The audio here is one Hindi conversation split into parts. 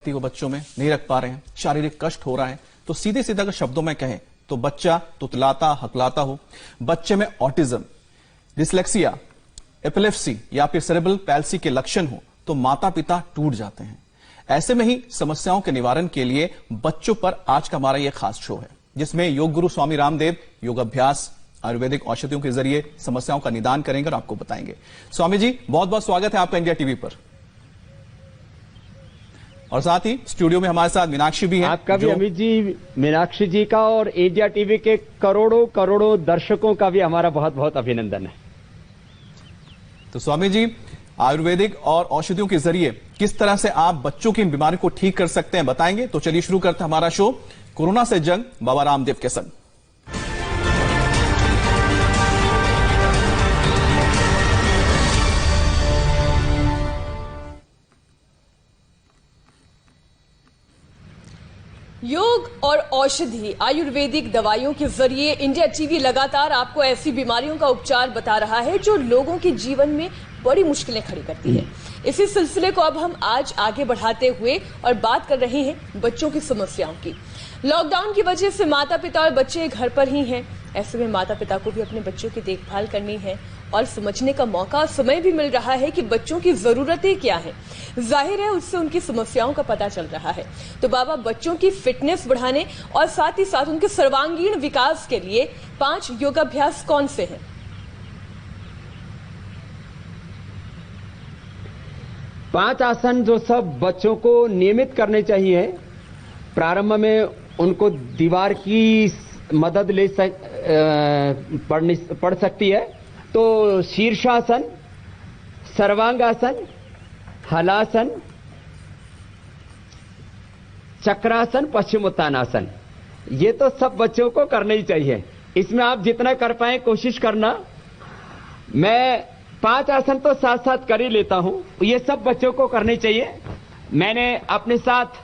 को बच्चों में नहीं रख पा रहे हैं, शारीरिक कष्ट हो रहा है, तो सीधे सीधे अगर शब्दों में कहें तो बच्चा तुतलाता हकलाता हो, बच्चे में ऑटिज्म, डिसलेक्सिया, एपिलेप्सी या फिर सेरेब्रल पैल्सी के लक्षण हो तो माता पिता टूट जाते हैं। ऐसे में ही समस्याओं के निवारण के लिए बच्चों पर आज का हमारा यह खास शो है, जिसमें योग गुरु स्वामी रामदेव योग अभ्यास आयुर्वेदिक औषधियों के जरिए समस्याओं का निदान करेंगे और आपको बताएंगे। स्वामी जी, बहुत बहुत स्वागत है आपका इंडिया टीवी पर। और साथ ही स्टूडियो में हमारे साथ मीनाक्षी भी है। आपका भी अमित जी, मीनाक्षी जी का और इंडिया टीवी के करोड़ों करोड़ों दर्शकों का भी हमारा बहुत बहुत अभिनंदन है। तो स्वामी जी, आयुर्वेदिक और औषधियों के जरिए किस तरह से आप बच्चों की बीमारी को ठीक कर सकते हैं बताएंगे। तो चलिए शुरू करते हैं हमारा शो कोरोना से जंग बाबा रामदेव के संग। योग और औषधि आयुर्वेदिक दवाइयों के जरिए इंडिया टीवी लगातार आपको ऐसी बीमारियों का उपचार बता रहा है जो लोगों के जीवन में बड़ी मुश्किलें खड़ी करती है। इसी सिलसिले को अब हम आज आगे बढ़ाते हुए और बात कर रहे हैं बच्चों की समस्याओं की। लॉकडाउन की वजह से माता पिता और बच्चे घर पर ही हैं। ऐसे में माता पिता को भी अपने बच्चों की देखभाल करनी है और समझने का मौका और समय भी मिल रहा है कि बच्चों की जरूरतें क्या हैं। जाहिर है उससे उनकी समस्याओं का पता चल रहा है। तो बाबा, बच्चों की फिटनेस बढ़ाने और साथ ही साथ उनके सर्वांगीण विकास के लिए 5 योगाभ्यास कौन से हैं? पांच आसन जो सब बच्चों को नियमित करने चाहिए। प्रारंभ में उनको दीवार की मदद पड़ सकती है। तो शीर्षासन, सर्वांगासन, हलासन, चक्रासन, पश्चिमोत्तानासन, ये तो सब बच्चों को करना ही चाहिए। इसमें आप जितना कर पाए कोशिश करना। मैं 5 आसन तो साथ साथ कर ही लेता हूं, ये सब बच्चों को करने चाहिए। मैंने अपने साथ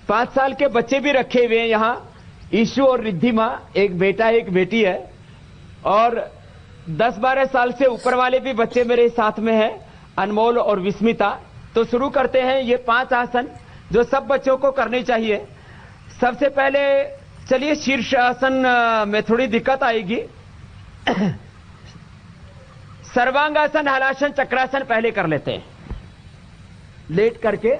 5 साल के बच्चे भी रखे हुए हैं यहाँ, ईशु और रिद्धिमा, एक बेटा एक बेटी है, और 10-12 साल से ऊपर वाले भी बच्चे मेरे साथ में हैं, अनमोल और विस्मिता। तो शुरू करते हैं ये 5 आसन जो सब बच्चों को करने चाहिए। सबसे पहले चलिए शीर्षासन में थोड़ी दिक्कत आएगी। सर्वांगासन, हलासन, चक्रासन पहले कर लेते हैं। लेट करके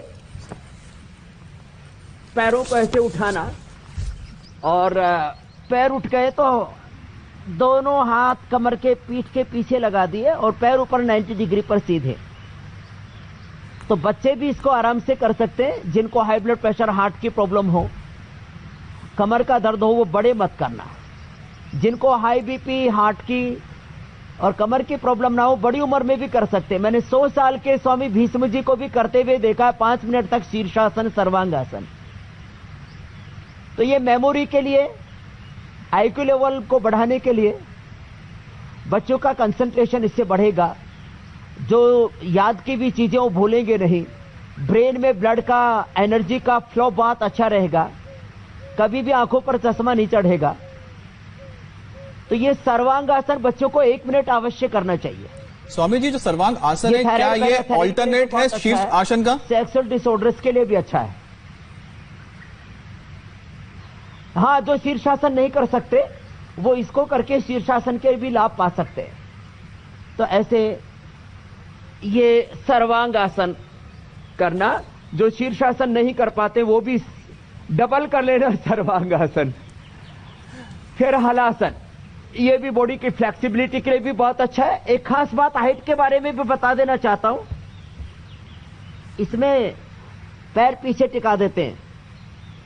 पैरों को ऐसे उठाना और पैर उठ गए तो दोनों हाथ कमर के पीठ के पीछे लगा दिए और पैर ऊपर 90 डिग्री पर सीधे। तो बच्चे भी इसको आराम से कर सकते हैं। जिनको हाई ब्लड प्रेशर, हार्ट की प्रॉब्लम हो, कमर का दर्द हो, वो बड़े मत करना। जिनको हाई बीपी, हार्ट की और कमर की प्रॉब्लम ना हो, बड़ी उम्र में भी कर सकते हैं। मैंने 100 साल के स्वामी भीष्म जी को भी करते हुए देखा, 5 मिनट तक शीर्षासन, सर्वांगासन। तो ये मेमोरी के लिए, आईक्यू लेवल को बढ़ाने के लिए, बच्चों का कंसंट्रेशन इससे बढ़ेगा। जो याद की भी चीजें वो भूलेंगे नहीं। ब्रेन में ब्लड का, एनर्जी का फ्लो बहुत अच्छा रहेगा। कभी भी आंखों पर चश्मा नहीं चढ़ेगा। तो ये सर्वांगासन बच्चों को 1 मिनट अवश्य करना चाहिए। स्वामी जी, जो सर्वांग आसन है, क्या ये ऑल्टरनेट है शीर्ष आसन का? सेक्सुअल डिसऑर्डर्स के लिए भी अच्छा है। हाँ, जो शीर्षासन नहीं कर सकते वो इसको करके शीर्षासन के भी लाभ पा सकते हैं। तो ऐसे ये सर्वांगासन करना। जो शीर्षासन नहीं कर पाते वो भी डबल कर लेना सर्वांगासन। फिर हलासन, ये भी बॉडी की फ्लेक्सिबिलिटी के लिए भी बहुत अच्छा है। एक खास बात हाइट के बारे में भी बता देना चाहता हूं। इसमें पैर पीछे टिका देते हैं,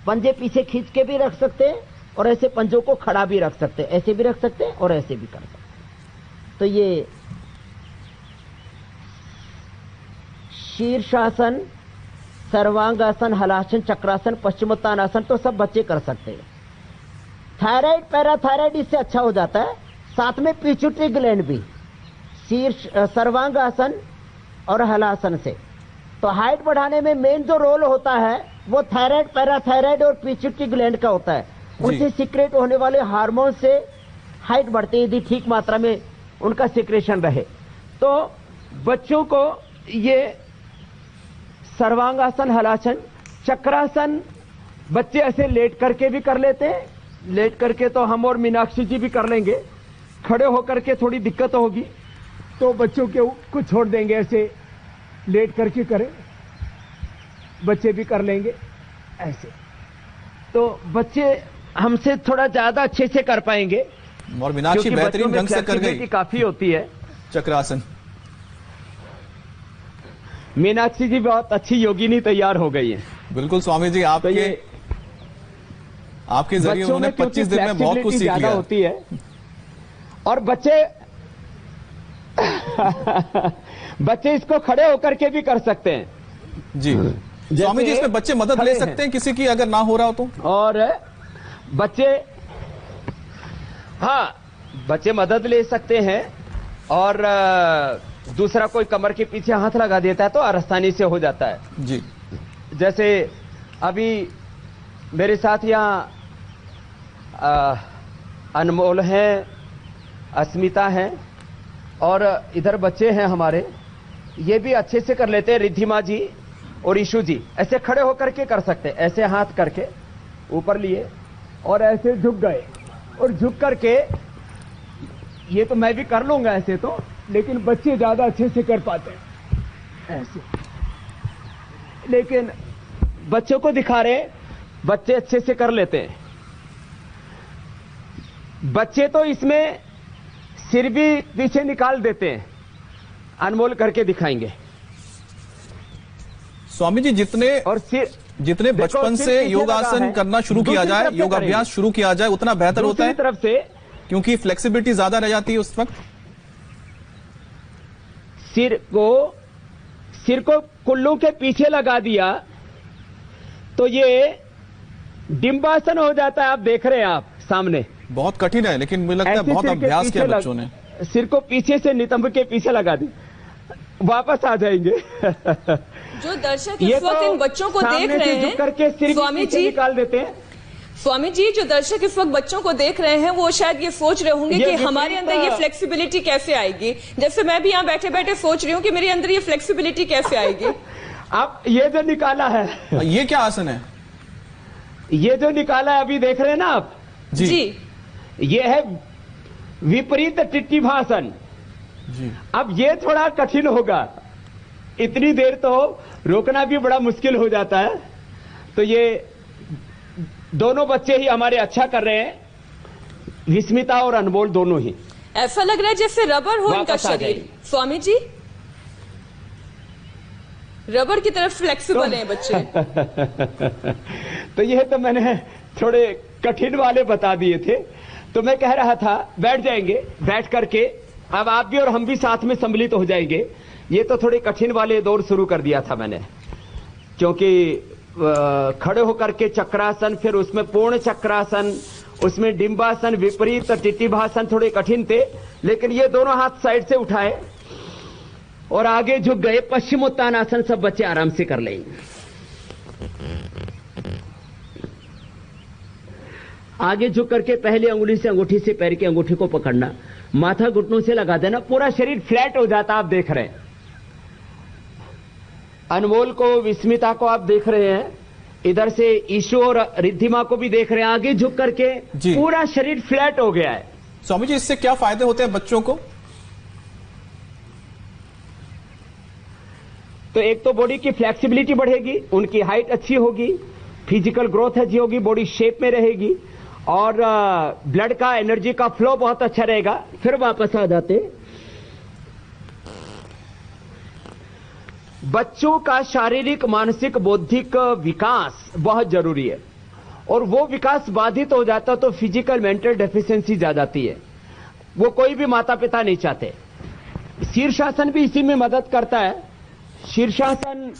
पंजे पीछे खींच के भी रख सकते हैं और ऐसे पंजों को खड़ा भी रख सकते हैं, ऐसे भी रख सकते हैं और ऐसे भी कर सकते हैं। तो ये शीर्षासन, सर्वांगासन, हलासन, चक्रासन, पश्चिमोत्तानासन तो सब बच्चे कर सकते हैं। थायराइड, पैराथायराइड इससे अच्छा हो जाता है। साथ में पिट्यूटरी ग्लैंड भी सर्वांगासन और हलासन से। तो हाइट बढ़ाने में मेन जो रोल होता है वो थायराइड, पैराथायराइड और पिट्यूटरी ग्लैंड का होता है। उनसे सीक्रेट होने वाले हार्मोन से हाइट बढ़ती है, यदि ठीक मात्रा में उनका सिक्रेशन रहे। तो बच्चों को ये सर्वांगासन, हलासन चक्रासन बच्चे ऐसे लेट करके भी कर लेते हैं, लेट करके तो हम और मीनाक्षी जी भी कर लेंगे, खड़े होकर के थोड़ी दिक्कत होगी तो बच्चों को छोड़ देंगे, ऐसे लेट करके करें, बच्चे भी कर लेंगे ऐसे, तो बच्चे हमसे थोड़ा ज्यादा अच्छे से कर पाएंगे और मीनाक्षी क्योंकि बेहतरीन बच्चों में ढंग से कर गई flexibility काफी होती है। चक्रासन। मीनाक्षी जी बहुत अच्छी योगिनी तैयार हो गई है। बिल्कुल स्वामी जी, तो आपके ये आपके जरिए बच्चों उन्होंने में क्योंकि 25 दिन में बहुत कुछ सीख ज्यादा लिया होती है और बच्चे बच्चे इसको खड़े होकर के भी कर सकते हैं जी। स्वामी जी, इसमें बच्चे मदद ले सकते हैं किसी की अगर ना हो रहा हो तो? और बच्चे, हाँ बच्चे मदद ले सकते हैं और दूसरा कोई कमर के पीछे हाथ लगा देता है तो आसानी से हो जाता है जी। जैसे अभी मेरे साथ यहाँ अनमोल हैं, अस्मिता हैं और इधर बच्चे हैं हमारे, ये भी अच्छे से कर लेते हैं। रिद्धिमा जी और ईशु जी ऐसे खड़े होकर के कर सकते हैं, ऐसे हाथ करके ऊपर लिए और ऐसे झुक गए और झुक करके, ये तो मैं भी कर लूंगा ऐसे तो, लेकिन बच्चे ज्यादा अच्छे से कर पाते हैं ऐसे, लेकिन बच्चों को दिखा रहे, बच्चे अच्छे से कर लेते हैं। बच्चे तो इसमें सिर भी पीछे निकाल देते हैं, अनमोल करके दिखाएंगे। स्वामी जी, जितने बचपन से योगासन करना शुरू किया जाए, योगाभ्यास शुरू किया जाए, उतना बेहतर होता है तरफ से, क्योंकि फ्लेक्सिबिलिटी ज्यादा रह जाती है उस वक्त। सिर को कुल्लू के पीछे लगा दिया तो ये डिम्बासन हो जाता है। आप देख रहे हैं आप सामने, बहुत कठिन है, लेकिन मुझे लगता है बहुत अभ्यास किया बच्चों ने। सिर को पीछे से नितंब के पीछे लगा दी, वापस आ जाएंगे। जो दर्शक इस वक्त इन बच्चों को देख रहे हैं, करके सिर स्वामी जी निकाल देते हैं। स्वामी जी, जो दर्शक इस वक्त बच्चों को देख रहे हैं वो शायद ये सोच रहे होंगे कि हमारे अंदर ये फ्लेक्सिबिलिटी कैसे आएगी, जैसे मैं भी यहाँ बैठे बैठे सोच रही हूँ कि मेरे अंदर ये फ्लेक्सिबिलिटी कैसे आएगी। आप ये जो निकाला है, ये क्या आसन है? ये जो निकाला है अभी देख रहे हैं ना आप जी, ये है विपरीत टिट्टिभासन जी। अब ये थोड़ा कठिन होगा, इतनी देर तो रोकना भी बड़ा मुश्किल हो जाता है। तो ये दोनों बच्चे ही हमारे अच्छा कर रहे हैं, विस्मिता और अनमोल दोनों ही। ऐसा लग रहा है जैसे रबर हो इनका शरीर। स्वामी जी, रबर की तरफ फ्लेक्सिबल हैं बच्चे। तो ये तो मैंने थोड़े कठिन वाले बता दिए थे। तो मैं कह रहा था बैठ जाएंगे, बैठ करके अब आप भी और हम भी साथ में सम्मिलित हो जाएंगे। ये तो थोड़े कठिन वाले दौर शुरू कर दिया था मैंने, क्योंकि खड़े होकर के चक्रासन, फिर उसमें पूर्ण चक्रासन, उसमें डिम्बासन, विपरीत टिट्टिभासन थोड़े कठिन थे। लेकिन ये दोनों हाथ साइड से उठाए और आगे झुक गए। पश्चिमोत्तानासन सब बच्चे आराम से कर लेंगे। आगे झुक करके पहले अंगुली से अंगूठी से पैर की अंगूठी को पकड़ना, माथा घुटनों से लगा देना, पूरा शरीर फ्लैट हो जाता। आप देख रहे हैं अनमोल को, विस्मिता को आप देख रहे हैं, इधर से ईशु और रिद्धिमा को भी देख रहे हैं। आगे झुक करके पूरा शरीर फ्लैट हो गया है। स्वामी जी, इससे क्या फायदे होते हैं बच्चों को? तो एक तो बॉडी की फ्लेक्सिबिलिटी बढ़ेगी, उनकी हाइट अच्छी होगी, फिजिकल ग्रोथ अच्छी होगी, बॉडी शेप में रहेगी और ब्लड का, एनर्जी का फ्लो बहुत अच्छा रहेगा। फिर वापस आ जाते। बच्चों का शारीरिक, मानसिक, बौद्धिक विकास बहुत जरूरी है और वो विकास बाधित हो जाता तो फिजिकल मेंटल डेफिशिएंसी आ जाती है। वो कोई भी माता पिता नहीं चाहते। शीर्षासन भी इसी में मदद करता है। शीर्षासन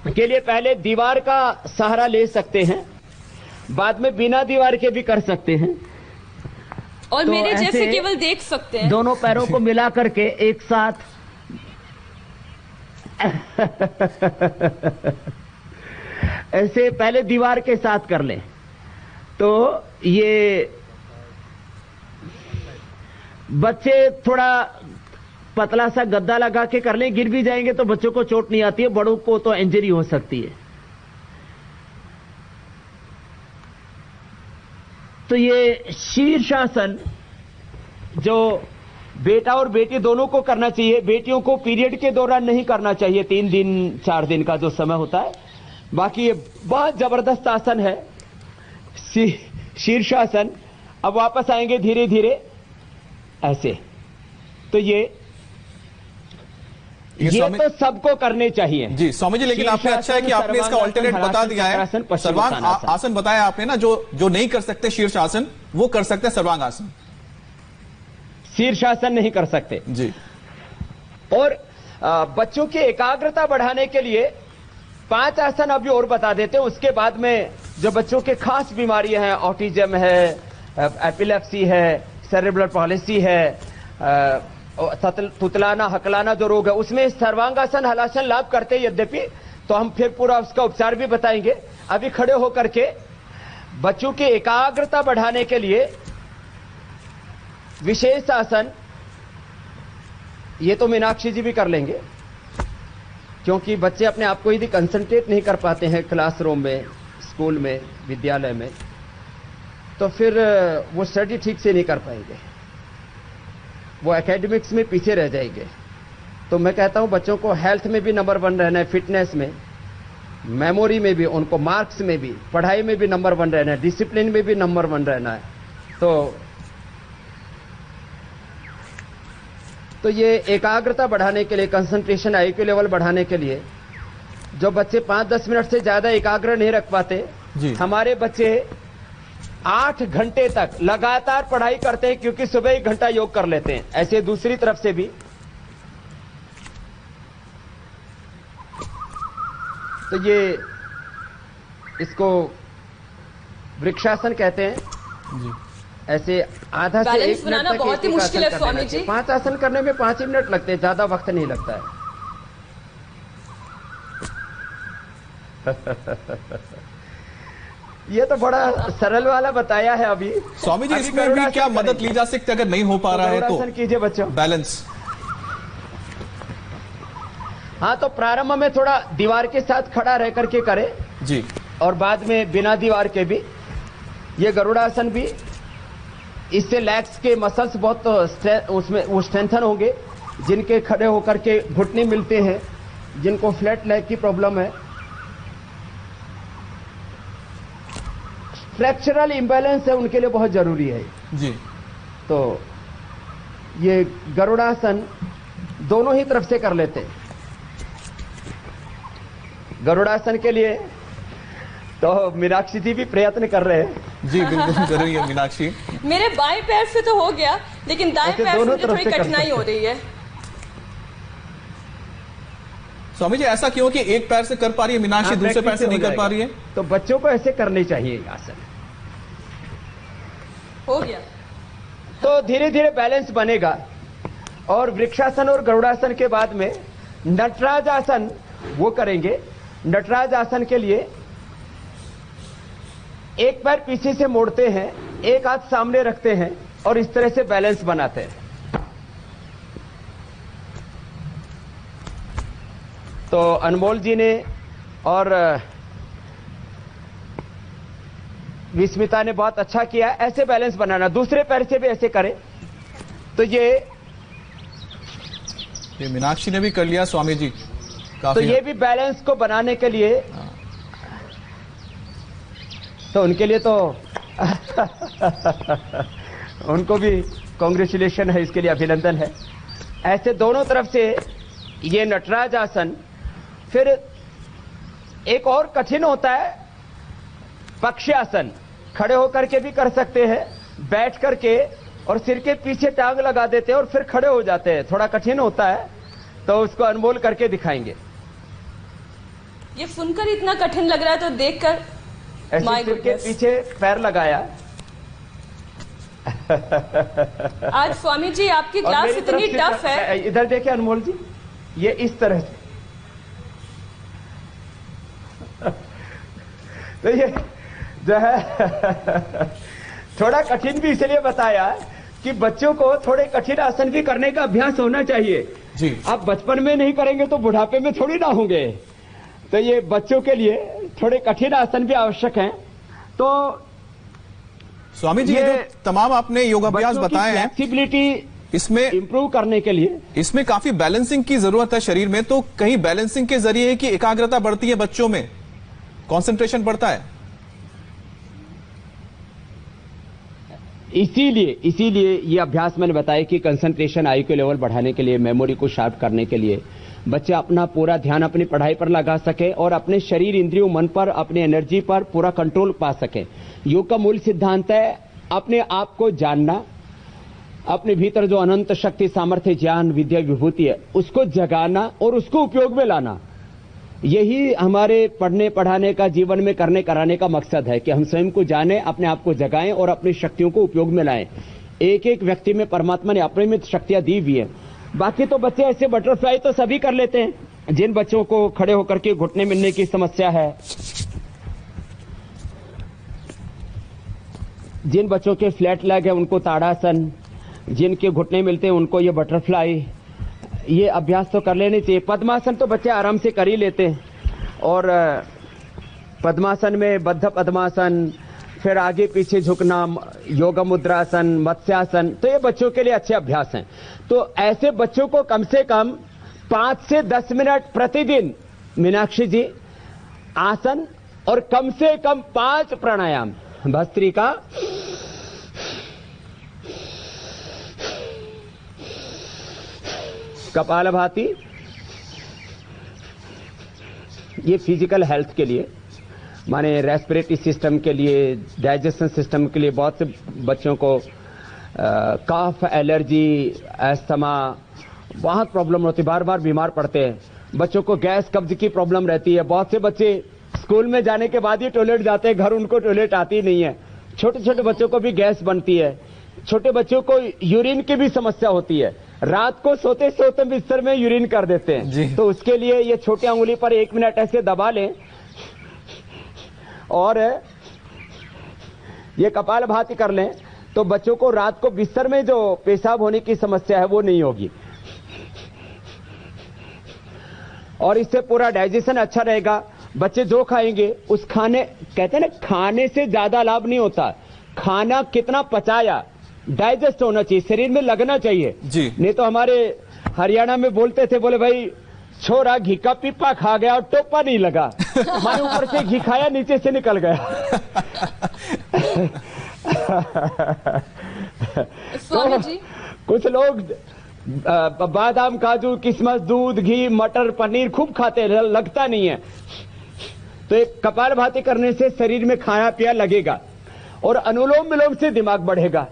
के लिए पहले दीवार का सहारा ले सकते हैं, बाद में बिना दीवार के भी कर सकते हैं और तो मेरे जैसे केवल देख सकते हैं। दोनों पैरों को मिला करके एक साथ ऐसे पहले दीवार के साथ कर लें तो ये बच्चे थोड़ा पतला सा गद्दा लगा के कर लें। गिर भी जाएंगे तो बच्चों को चोट नहीं आती है, बड़ों को तो इंजरी हो सकती है। तो ये शीर्षासन जो बेटा और बेटी दोनों को करना चाहिए। बेटियों को पीरियड के दौरान नहीं करना चाहिए, 3 दिन 4 दिन का जो समय होता है। बाकी ये बहुत जबरदस्त आसन है शीर्षासन। अब वापस आएंगे धीरे धीरे ऐसे। तो ये तो सबको करने चाहिए जी स्वामी जी। लेकिन आपने अच्छा है कि आपने इसका ऑल्टरनेट बता दिया है। सर्वांग आसन बताया आपने ना, जो नहीं कर सकते शीर्षासन वो कर सकते हैं सर्वांग आसन। शीर्षासन नहीं कर सकते जी। और बच्चों की एकाग्रता बढ़ाने के लिए 5 आसन अभी और बता देते हैं। उसके बाद में जो बच्चों के खास बीमारियां हैं, ऑटिज्म है, एपिलेप्सी है, सेरेब्रल पॉलिसी है, तुतलाना हकलाना जो रोग है, उसमें सर्वांगासन हलासन लाभ करते हैं यद्यपि। तो हम फिर पूरा उसका उपचार भी बताएंगे। अभी खड़े होकर के बच्चों की एकाग्रता बढ़ाने के लिए विशेष आसन, ये तो मीनाक्षी जी भी कर लेंगे क्योंकि बच्चे अपने आप को यदि कंसंट्रेट नहीं कर पाते हैं क्लासरूम में, स्कूल में, विद्यालय में, तो फिर वो स्टडी ठीक से नहीं कर पाएंगे, वो एकेडमिक्स में पीछे रह जाएंगे। तो मैं कहता हूं बच्चों को हेल्थ में भी नंबर 1 रहना है, फिटनेस में, मेमोरी में भी, उनको मार्क्स में भी, पढ़ाई में भी नंबर 1 रहना है, डिसिप्लिन में भी नंबर 1 रहना है। तो ये एकाग्रता बढ़ाने के लिए, कंसंट्रेशन IQ लेवल बढ़ाने के लिए, जो बच्चे 5-10 मिनट से ज्यादा एकाग्र नहीं रख पाते, हमारे बच्चे 8 घंटे तक लगातार पढ़ाई करते हैं क्योंकि सुबह 1 घंटा योग कर लेते हैं। ऐसे दूसरी तरफ से भी तो ये इसको वृक्षासन कहते हैं जी। ऐसे आधा से 1 मिनट तक बहुत ही मुश्किल है स्वामी जी। 5 आसन करने में 5 ही मिनट लगते हैं, ज्यादा वक्त नहीं लगता है। ये तो बड़ा सरल वाला बताया है अभी स्वामी जी। इसमें भी क्या मदद ली जा सकती है अगर नहीं हो पा रहा है तो? कीजिए बच्चों, बैलेंस। हाँ, तो प्रारंभ में थोड़ा दीवार के साथ खड़ा रह करके करें जी, और बाद में बिना दीवार के भी। ये गरुड़ासन भी, इससे लेग्स के मसल्स बहुत उसमें वो स्ट्रेंथन होंगे। जिनके खड़े होकर के घुटने मिलते हैं, जिनको फ्लैट लेग की प्रॉब्लम है, फ्रैक्चरल इंबैलेंस है, उनके लिए बहुत जरूरी है जी। तो ये गरुड़ासन दोनों ही तरफ से कर लेते हैं। गरुड़ासन के लिए तो मीनाक्षी जी भी प्रयत्न कर रहे हैं जी। बिल्कुल कर रही है मीनाक्षी। मेरे बाएं पैर से तो हो गया, लेकिन दाएं पैर से मुझे थोड़ी कठिनाई हो रही है। स्वामी जी ऐसा क्यों कि एक पैर से कर पा रही है मीनाक्षी, दूसरे पैर से नहीं कर पा रही है? तो बच्चों को ऐसे करने चाहिए आसन। हो गया तो धीरे धीरे बैलेंस बनेगा। और वृक्षासन और गरुड़ासन के बाद में नटराज आसन वो करेंगे। नटराज आसन के लिए एक पैर पीछे से मोड़ते हैं, एक हाथ सामने रखते हैं और इस तरह से बैलेंस बनाते हैं। तो अनमोल जी ने और विस्मिता ने बहुत अच्छा किया। ऐसे बैलेंस बनाना, दूसरे पैर से भी ऐसे करें। तो ये मीनाक्षी ने भी कर लिया स्वामी जी काफी। तो ये भी बैलेंस को बनाने के लिए तो उनके लिए तो उनको भी कांग्रेचुलेशन है, इसके लिए अभिनंदन है। ऐसे दोनों तरफ से ये नटराज आसन। फिर एक और कठिन होता है पक्षासन। खड़े होकर के भी कर सकते हैं, बैठ करके और सिर के पीछे टांग लगा देते हैं और फिर खड़े हो जाते हैं। थोड़ा कठिन होता है, तो उसको अनमोल करके दिखाएंगे। ये सुनकर इतना कठिन लग रहा है तो देखकर ऐसे सिर के पीछे पैर लगाया। आज स्वामी जी आपकी क्लास इतनी टफ है। इधर देखिए अनमोल जी, ये इस तरह से तो ये जो है थोड़ा कठिन भी इसलिए बताया कि बच्चों को थोड़े कठिन आसन भी करने का अभ्यास होना चाहिए जी। आप बचपन में नहीं करेंगे तो बुढ़ापे में थोड़ी ना होंगे। तो ये बच्चों के लिए थोड़े कठिन आसन भी आवश्यक हैं। तो स्वामी जी, ये जो तमाम आपने योगाभ्यास बताए हैं, फ्लेक्सिबिलिटी इसमें इंप्रूव करने के लिए इसमें काफी बैलेंसिंग की जरूरत है शरीर में। तो कहीं बैलेंसिंग के जरिए कि एकाग्रता बढ़ती है, बच्चों में कंसंट्रेशन बढ़ता है। इसीलिए ये अभ्यास मैंने बताया कि कंसंट्रेशन आई के लेवल बढ़ाने के लिए, मेमोरी को शार्प करने के लिए, बच्चा अपना पूरा ध्यान अपनी पढ़ाई पर लगा सके और अपने शरीर, इंद्रियों, मन पर, अपने एनर्जी पर पूरा कंट्रोल पा सके। योग का मूल सिद्धांत है अपने आप को जानना, अपने भीतर जो अनंत शक्ति, सामर्थ्य, ज्ञान, विद्या, विभूति है उसको जगाना और उसको उपयोग में लाना। यही हमारे पढ़ने पढ़ाने का, जीवन में करने कराने का मकसद है कि हम स्वयं को जानें, अपने आप को जगाएं और अपनी शक्तियों को उपयोग में लाएं। एक एक व्यक्ति में परमात्मा ने अपरिमित शक्तियां दी हुई है। बाकी तो बच्चे ऐसे बटरफ्लाई तो सभी कर लेते हैं। जिन बच्चों को खड़े होकर के घुटने मिलने की समस्या है, जिन बच्चों के फ्लैट लेग है उनको ताड़ासन, जिनके घुटने मिलते हैं उनको ये बटरफ्लाई, ये अभ्यास तो कर लेने चाहिए। पद्मासन तो बच्चे आराम से कर ही लेते हैं। और पद्मासन में बद्ध पद्मासन, फिर आगे पीछे झुकना, योग मुद्रासन, मत्स्यासन, तो ये बच्चों के लिए अच्छे अभ्यास हैं। तो ऐसे बच्चों को कम से कम 5 से 10 मिनट प्रतिदिन मीनाक्षी जी आसन और कम से कम 5 प्राणायाम, भस्त्रिका, कपालभाति, ये फिजिकल हेल्थ के लिए, माने रेस्पिरेटरी सिस्टम के लिए, डाइजेशन सिस्टम के लिए बहुत से बच्चों को कफ, एलर्जी, अस्थमा बहुत प्रॉब्लम होती है, बार बार बीमार पड़ते हैं। बच्चों को गैस कब्ज की प्रॉब्लम रहती है। बहुत से बच्चे स्कूल में जाने के बाद ही टॉयलेट जाते हैं, घर उनको टॉयलेट आती नहीं है। छोटे छोटे बच्चों को भी गैस बनती है। छोटे बच्चों को यूरिन की भी समस्या होती है, रात को सोते सोते बिस्तर में यूरिन कर देते हैं। तो उसके लिए ये छोटी अंगुली पर 1 मिनट ऐसे दबा लें और ये कपालभाति कर लें, तो बच्चों को रात को बिस्तर में जो पेशाब होने की समस्या है वो नहीं होगी और इससे पूरा डाइजेशन अच्छा रहेगा। बच्चे जो खाएंगे उस खाने, कहते हैं ना, खाने से ज्यादा लाभ नहीं होता, खाना कितना पचाया, डाइजेस्ट होना चाहिए, शरीर में लगना चाहिए जी। नहीं तो हमारे हरियाणा में बोलते थे, बोले भाई छोरा घी का पीपा खा गया और टोपा नहीं लगा। हमारे ऊपर से घी खाया, नीचे से निकल गया। स्वामी जी, कुछ लोग बादाम, काजू, किशमिश, दूध, घी, मटर, पनीर खूब खाते हैं, लगता नहीं है। तो एक कपालभाति करने से शरीर में खाया पिया लगेगा और अनुलोम विलोम से दिमाग बढ़ेगा।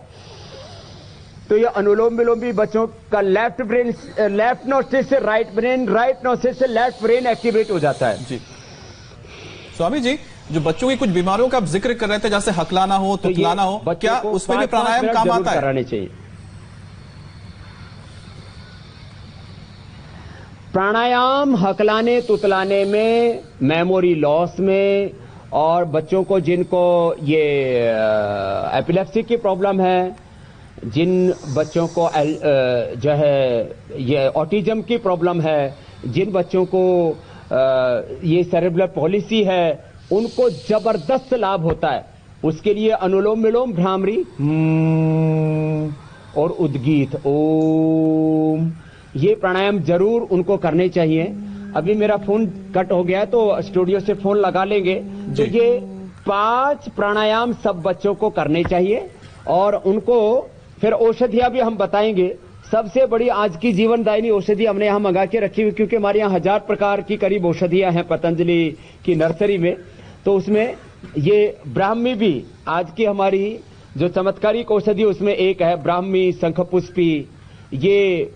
तो ये अनुलोम विलोम भी बच्चों का लेफ्ट ब्रेन, लेफ्ट नोस्ट्रिल से राइट ब्रेन, राइट नोस्ट्रिल से लेफ्ट ब्रेन एक्टिवेट हो जाता है जी। स्वामी जी, जो बच्चों की कुछ बीमारियों का आप जिक्र कर रहे थे, जैसे हकलाना हो, तुतलाना हो, क्या उसमें भी प्राणायाम काम आता है? कराने चाहिए। प्राणायाम हकलाने तुतलाने में, मेमोरी लॉस में, और बच्चों को जिनको ये एपिलेप्सी की प्रॉब्लम है, जिन बच्चों को जो है ये ऑटिज्म की प्रॉब्लम है, जिन बच्चों को ये सेरेब्रल पॉलिसी है, उनको जबरदस्त लाभ होता है। उसके लिए अनुलोम विलोम, भ्रामरी और उद्गीत ओम, ये प्राणायाम जरूर उनको करने चाहिए। अभी मेरा फोन कट हो गया तो स्टूडियो से फोन लगा लेंगे। तो ये 5 प्राणायाम सब बच्चों को करने चाहिए और उनको फिर औषधियां भी हम बताएंगे। सबसे बड़ी आज की जीवनदायिनी औषधि हमने यहाँ मंगा के रखी हुई, क्योंकि हमारे यहाँ 1000 प्रकार की करीब औषधियां हैं पतंजलि की नर्सरी में। तो उसमें ये ब्राह्मी भी आज की हमारी जो चमत्कारिक औषधि उसमें एक है, ब्राह्मी शंखपुष्पी। ये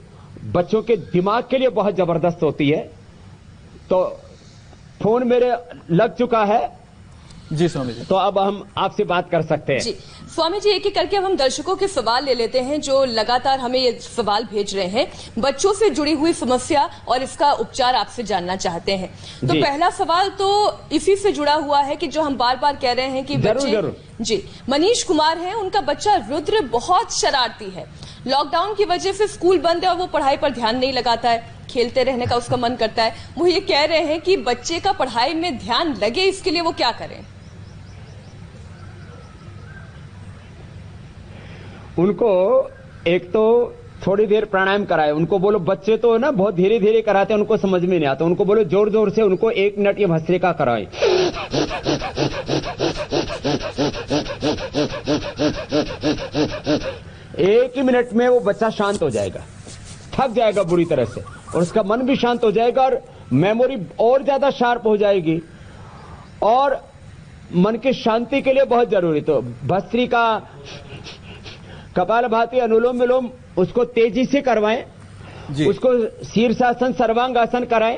बच्चों के दिमाग के लिए बहुत जबरदस्त होती है। तो फोन मेरे लग चुका है जी स्वामी जी, तो अब हम आपसे बात कर सकते हैं। जी स्वामी जी, एक एक करके अब हम दर्शकों के सवाल ले लेते हैं जो लगातार हमें ये सवाल भेज रहे हैं, बच्चों से जुड़ी हुई समस्या और इसका उपचार आपसे जानना चाहते हैं। तो पहला सवाल तो इसी से जुड़ा हुआ है कि जो हम बार बार कह रहे हैं कि बच्चे, जी, मनीष कुमार हैं, उनका बच्चा रुद्र बहुत शरारती है। लॉकडाउन की वजह से स्कूल बंद है और वो पढ़ाई पर ध्यान नहीं लगाता है, खेलते रहने का उसका मन करता है। वो ये कह रहे हैं कि बच्चे का पढ़ाई में ध्यान लगे, इसके लिए वो क्या करें? उनको एक तो थोड़ी देर प्राणायाम कराए। उनको बोलो, बच्चे तो ना बहुत धीरे धीरे कराते हैं, उनको समझ में नहीं आता। उनको बोलो जोर जोर से उनको 1 मिनट ये भस्त्रिका कराए। एक ही मिनट में वो बच्चा शांत हो जाएगा, थक जाएगा बुरी तरह से, और उसका मन भी शांत हो जाएगा और मेमोरी और ज्यादा शार्प हो जाएगी। और मन की शांति के लिए बहुत जरूरी, तो भस्त्रिका, कपालभाति, अनुलोम विलोम उसको तेजी से करवाएं। उसको शीर्षासन, सर्वांगासन कराएं।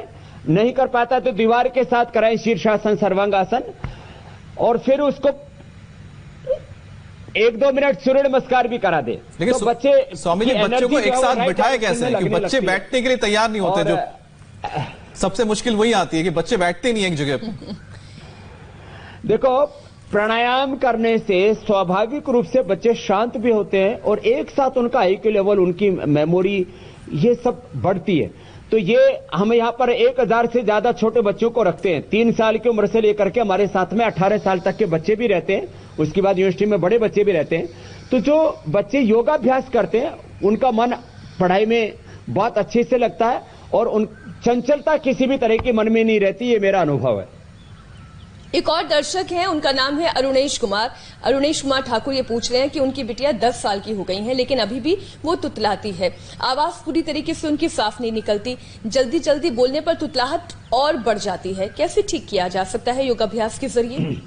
नहीं कर पाता तो दीवार के साथ कराएं शीर्षासन, सर्वांगासन। और फिर उसको 1-2 मिनट सूर्य नमस्कार भी करा दे। लेकिन तो बच्चे, स्वामी जी, बच्चों को एक साथ बिठाए कैसे? कि बच्चे बैठने के लिए तैयार नहीं होते। जो सबसे मुश्किल वही आती है कि बच्चे बैठते नहीं एक जगह पर। देखो, प्राणायाम करने से स्वाभाविक रूप से बच्चे शांत भी होते हैं और एक साथ उनका IQ लेवल, उनकी मेमोरी, ये सब बढ़ती है। तो ये हम यहाँ पर 1000 से ज्यादा छोटे बच्चों को रखते हैं। 3 साल की उम्र से लेकर के हमारे साथ में 18 साल तक के बच्चे भी रहते हैं। उसके बाद यूनिवर्सिटी में बड़े बच्चे भी रहते हैं। तो जो बच्चे योगाभ्यास करते हैं उनका मन पढ़ाई में बहुत अच्छे से लगता है और उन चंचलता किसी भी तरह की मन में नहीं रहती। ये मेरा अनुभव है। एक और दर्शक हैं, उनका नाम है अरुणेश कुमार। अरुणेश कुमार ठाकुर ये पूछ रहे हैं कि उनकी बिटिया 10 साल की हो गई है, लेकिन अभी भी वो तुतलाती है। आवाज पूरी तरीके से उनकी साफ नहीं निकलती। जल्दी जल्दी बोलने पर तुतलाहट और बढ़ जाती है। कैसे ठीक किया जा सकता है योगाभ्यास के जरिए?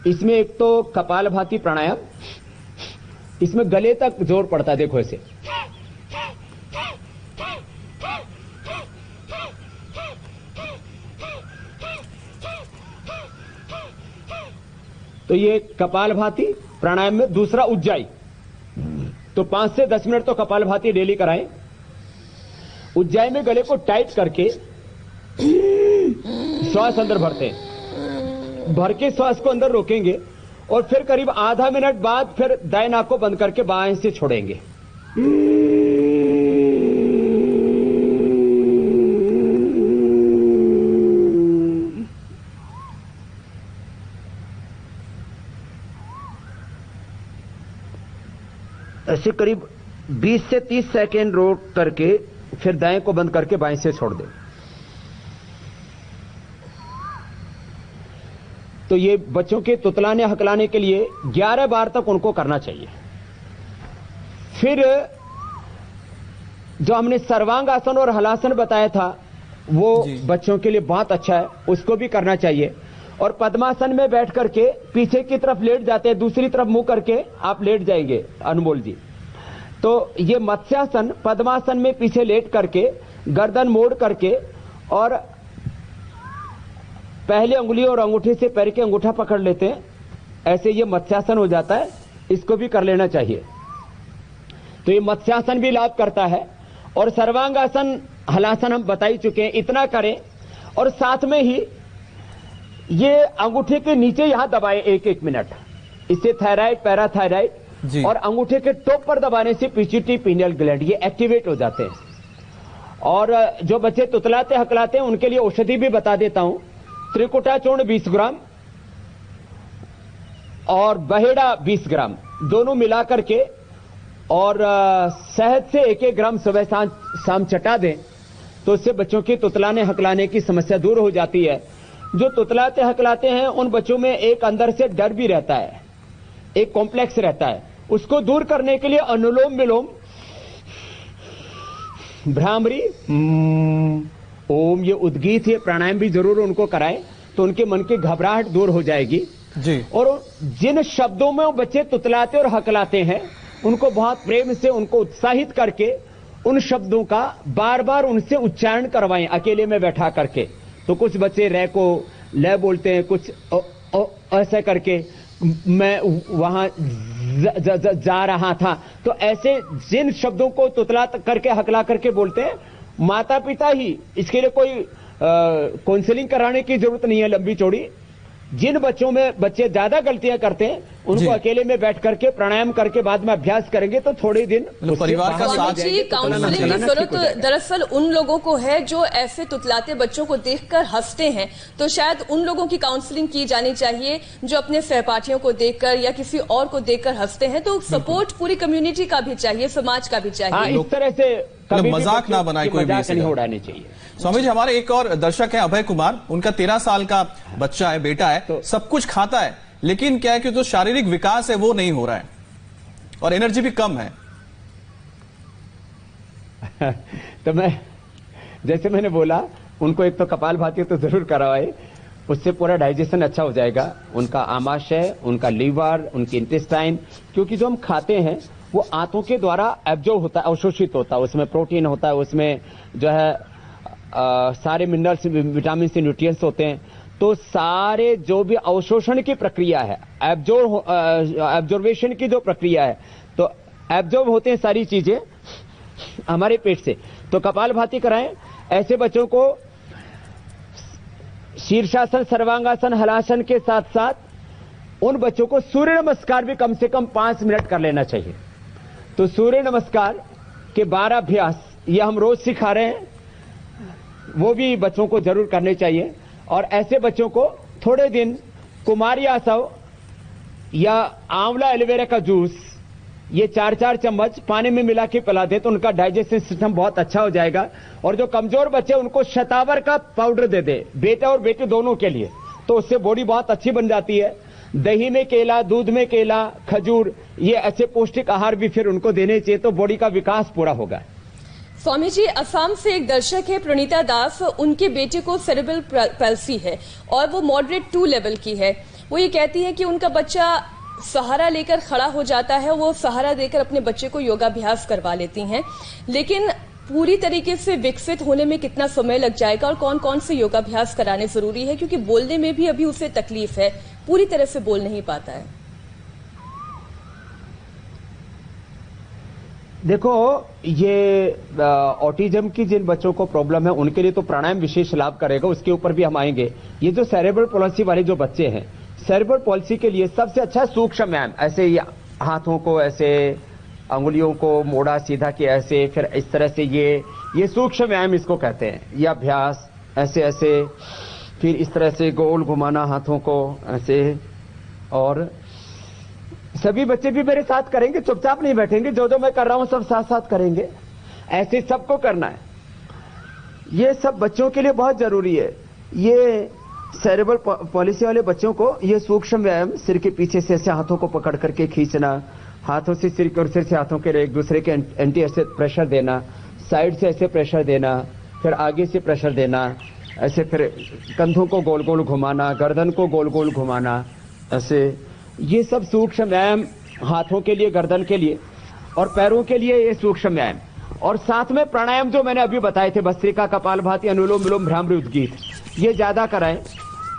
इसमें एक तो कपालभाति प्राणायाम, इसमें गले तक जोर पड़ता है। देखो ऐसे, तो ये कपालभाति प्राणायाम में। दूसरा उज्जाई, तो 5 से 10 मिनट तो कपालभाति डेली कराएं। उज्जाई में गले को टाइट करके श्वास अंदर भरते हैं, भर के श्वास को अंदर रोकेंगे और फिर करीब आधा मिनट बाद फिर दाएं नाक को बंद करके बाएं से छोड़ेंगे। ऐसे करीब 20 से 30 सेकेंड रोक करके फिर दाएं को बंद करके बाएं से छोड़ दें। तो ये बच्चों के तुतलाने हकलाने के लिए 11 बार तक उनको करना चाहिए। फिर जो हमने सर्वांगासन और हलासन बताया था वो बच्चों के लिए बहुत अच्छा है, उसको भी करना चाहिए। और पद्मासन में बैठ करके पीछे की तरफ लेट जाते हैं, दूसरी तरफ मुंह करके आप लेट जाएंगे अनमोल जी। तो ये मत्स्यासन, पद्मासन में पीछे लेट करके गर्दन मोड़ करके और पहले उंगली और अंगूठे से पैर के अंगूठा पकड़ लेते हैं, ऐसे ये मत्स्यासन हो जाता है। इसको भी कर लेना चाहिए। तो ये मत्स्यासन भी लाभ करता है। और सर्वांगासन, हलासन हम बता ही चुके हैं, इतना करें। और साथ में ही ये अंगूठे के नीचे यहां दबाएं 1-1 मिनट। इससे थायराइड, पैराथायराइड और अंगूठे के टॉप पर दबाने से पीसीटी, पीनियल ग्लैंड ये एक्टिवेट हो जाते हैं। और जो बच्चे तुतलाते हकलाते हैं उनके लिए औषधि भी बता देता हूं। त्रिकुटा चूर्ण 20 ग्राम और बहेड़ा 20 ग्राम दोनों मिला करके और शहद से 1-1 ग्राम सुबह शाम चटा दें, तो इससे बच्चों की तुतलाने हकलाने की समस्या दूर हो जाती है। जो तुतलाते हकलाते हैं उन बच्चों में एक अंदर से डर भी रहता है, एक कॉम्प्लेक्स रहता है। उसको दूर करने के लिए अनुलोम विलोम, भ्रामरी, ओम, ये उद्गीत, ये प्राणायाम भी जरूर उनको कराएं, तो उनके मन की घबराहट दूर हो जाएगी जी। और जिन शब्दों में वो बच्चे तुतलाते और हकलाते हैं उनको बहुत प्रेम से उनको उत्साहित करके उन शब्दों का बार बार उनसे उच्चारण करवाएं अकेले में बैठा करके। तो कुछ बच्चे रे को ले बोलते हैं, कुछ ऐसे करके मैं वहां जा रहा था। तो ऐसे जिन शब्दों को तुतला करके हकला करके बोलते हैं, माता पिता ही इसके लिए कोई काउंसलिंग कराने की जरूरत नहीं है लंबी चौड़ी। जिन बच्चों में बच्चे ज्यादा गलतियां करते हैं उनको अकेले में बैठ करके प्राणायाम करके बाद में अभ्यास करेंगे तो थोड़े दिन परिवार का साथ। जी, काउंसलिंग की जरूरत दरअसल उन लोगों को है जो ऐसे तुतलाते बच्चों को देखकर हंसते हैं, तो शायद उन लोगों की काउंसलिंग की जानी चाहिए जो अपने सहपाठियों को देखकर या किसी और को देखकर हंसते हैं। तो सपोर्ट पूरी कम्युनिटी का भी चाहिए, समाज का भी चाहिए। इस तरह से मजाक ना बनाए, कोई मजाक नहीं उड़ानी चाहिए। स्वामी जी, हमारे एक और दर्शक है अभय कुमार, उनका 13 साल का बच्चा है, बेटा है, तो सब कुछ खाता है, लेकिन क्या है कि जो शारीरिक विकास है वो नहीं हो रहा है और एनर्जी भी कम है। तो मैं जैसे मैंने बोला उनको एक तो कपालभाति तो जरूर करवाए, उससे पूरा डाइजेशन अच्छा हो जाएगा, उनका आमाशय, उनका लीवर, उनकी इंटेस्टाइन, क्योंकि जो हम खाते हैं वो आंतों के द्वारा एब्जॉर्ब होता है, अवशोषित होता है, उसमें प्रोटीन होता है, उसमें जो है सारे मिनरल्स, विटामिन से न्यूट्रिएंट्स होते हैं। तो सारे जो भी अवशोषण की प्रक्रिया है, एब्जॉर्वेशन की जो प्रक्रिया है, तो एब्जॉर्ब होते हैं सारी चीजें हमारे पेट से। तो कपालभाति कराएं। ऐसे बच्चों को शीर्षासन, सर्वांगासन, हलासन के साथ साथ उन बच्चों को सूर्य नमस्कार भी कम से कम 5 मिनट कर लेना चाहिए। तो सूर्य नमस्कार के 12 अभ्यास ये हम रोज सिखा रहे हैं, वो भी बच्चों को जरूर करने चाहिए। और ऐसे बच्चों को थोड़े दिन कुमारी आसव या आंवला एलोवेरा का जूस ये 4-4 चम्मच पानी में मिला के पिला दे तो उनका डाइजेशन सिस्टम बहुत अच्छा हो जाएगा। और जो कमजोर बच्चे उनको शतावर का पाउडर दे दे, बेटा और बेटी दोनों के लिए, तो उससे बॉडी बहुत अच्छी बन जाती है। दही में केला, दूध में केला, खजूर, ये ऐसे पौष्टिक आहार भी फिर उनको देने चाहिए तो बॉडी का विकास पूरा होगा। स्वामी जी, असम से एक दर्शक है प्रणीता दास, उनके बेटे को सेरेब्रल पैल्सी है और वो मॉडरेट 2 लेवल की है। वो ये कहती है कि उनका बच्चा सहारा लेकर खड़ा हो जाता है, वो सहारा देकर अपने बच्चे को योगाभ्यास करवा लेती हैं, लेकिन पूरी तरीके से विकसित होने में कितना समय लग जाएगा और कौन कौन से योगाभ्यास कराने जरूरी है, क्योंकि बोलने में भी अभी उसे तकलीफ है, पूरी तरह से बोल नहीं पाता है। देखो, ये ऑटिज्म की जिन बच्चों को प्रॉब्लम है उनके लिए तो प्राणायाम विशेष लाभ करेगा, उसके ऊपर भी हम आएंगे। ये जो सेरेब्रल पॉलिसी वाले जो बच्चे हैं, सेरेब्रल पॉलिसी के लिए सबसे अच्छा सूक्ष्म व्यायाम, ऐसे हाथों को ऐसे, अंगुलियों को मोड़ा सीधा किया ऐसे, फिर इस तरह से ये सूक्ष्म व्यायाम इसको कहते हैं। ये अभ्यास ऐसे ऐसे, फिर इस तरह से गोल घुमाना हाथों को ऐसे, और सभी बच्चे भी मेरे साथ करेंगे, चुपचाप नहीं बैठेंगे, जो जो मैं कर रहा हूं सब साथ साथ करेंगे, ऐसे सबको करना है। ये सब बच्चों के लिए बहुत जरूरी है। ये सेरेब्रल पॉलिसी वाले बच्चों को ये सूक्ष्म व्यायाम, सिर के पीछे से ऐसे हाथों को पकड़ करके खींचना, हाथों से सिर के और सिर से हाथों के एक दूसरे के एंटी ऐसे प्रेशर देना, साइड से ऐसे प्रेशर देना, फिर आगे से प्रेशर देना, ऐसे फिर कंधों को गोल गोल घुमाना, गर्दन को गोल गोल घुमाना, ऐसे। ये सब सूक्ष्म व्यायाम हाथों के लिए, गर्दन के लिए और पैरों के लिए ये सूक्ष्म व्यायाम। और साथ में प्राणायाम जो मैंने अभी बताए थे, भस्त्रिका, कपालभाति, अनुलोम विलोम, भ्रामरी, उद्गीत, ये ज्यादा कराएं।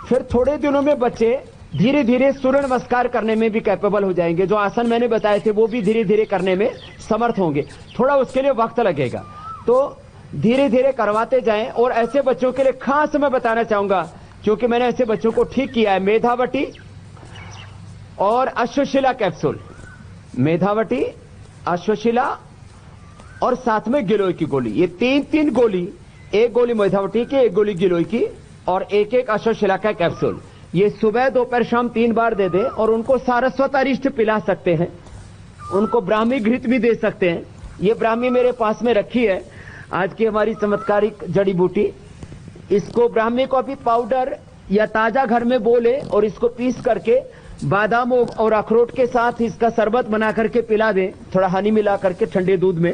फिर थोड़े दिनों में बच्चे धीरे धीरे सूर्य नमस्कार करने में भी कैपेबल हो जाएंगे। जो आसन मैंने बताए थे वो भी धीरे धीरे करने में समर्थ होंगे। थोड़ा उसके लिए वक्त लगेगा, तो धीरे धीरे करवाते जाएं। और ऐसे बच्चों के लिए खास मैं बताना चाहूंगा, क्योंकि मैंने ऐसे बच्चों को ठीक किया है, मेधावटी और अश्वशिला कैप्सूल, मेधावटी, अश्वशिला और साथ में गिलोय की गोली, ये 3-3 गोली, एक गोली मेधावटी की, एक गोली गिलोय की और एक अश्वशिला का कैप्सूल, ये सुबह दोपहर शाम 3 बार दे दें। और उनको सारस्वत अरिष्ट पिला सकते हैं, उनको ब्राह्मी घृत भी दे सकते हैं। ये ब्राह्मी मेरे पास में रखी है, आज की हमारी चमत्कारिक जड़ी बूटी। इसको ब्राह्मी को अभी पाउडर या ताजा घर में बोले और इसको पीस करके बादाम और अखरोट के साथ इसका शरबत बना करके पिला दें, थोड़ा हनी मिला करके ठंडे दूध में,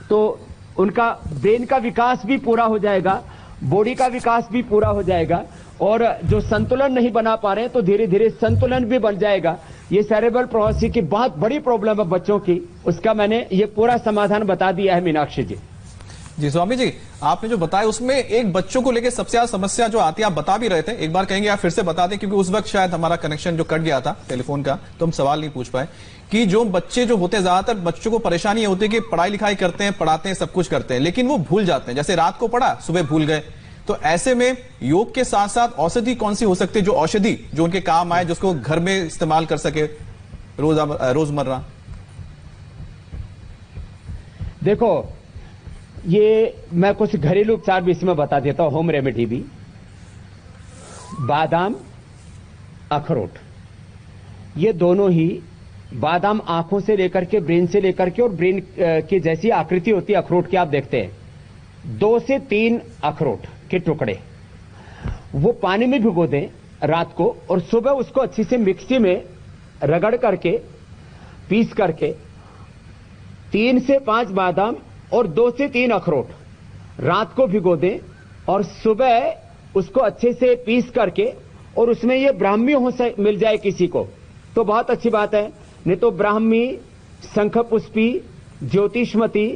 तो उनका ब्रेन का विकास भी पूरा हो जाएगा, बॉडी का विकास भी पूरा हो जाएगा। और जो संतुलन नहीं बना पा रहे हैं तो धीरे धीरे संतुलन भी बन जाएगा। ये सेरेब्रल पॉलिसी की बहुत बड़ी प्रॉब्लम है बच्चों की, उसका मैंने ये पूरा समाधान बता दिया है मीनाक्षी जी। जी स्वामी जी, आपने जो बताया उसमें एक बच्चों को लेकर सबसे ज्यादा समस्या जो आती है, आप बता भी रहे थे, एक बार कहेंगे आप फिर से बता दें, क्योंकि उस वक्त शायद हमारा कनेक्शन जो कट गया था टेलीफोन का, तो हम सवाल नहीं पूछ पाए। कि जो बच्चे जो होते हैं, ज्यादातर बच्चों को परेशानी होती है कि पढ़ाई लिखाई करते हैं, पढ़ाते हैं, सब कुछ करते हैं, लेकिन वो भूल जाते हैं। जैसे रात को पढ़ा, सुबह भूल गए, तो ऐसे में योग के साथ साथ औषधि कौन सी हो सकती है, जो औषधि जो उनके काम आए, जिसको घर में इस्तेमाल कर सके रोजमर्रा? देखो, ये मैं कुछ घरेलू उपचार भी इसमें बता देता हूं, होम रेमेडी भी। बादाम, अखरोट, ये दोनों ही, बादाम आंखों से लेकर के, ब्रेन से लेकर के, और ब्रेन की जैसी आकृति होती है अखरोट की, आप देखते हैं 2 से 3 अखरोट के टुकड़े वो पानी में भिगो दें रात को, और सुबह उसको अच्छी से मिक्सी में रगड़ करके, पीस करके 3 से 5 बादाम और 2 से 3 अखरोट रात को भिगो दें, और सुबह उसको अच्छे से पीस करके, और उसमें ये ब्राह्मी मिल जाए किसी को तो बहुत अच्छी बात है, नहीं तो ब्राह्मी, शंखपुष्पी, ज्योतिषमती,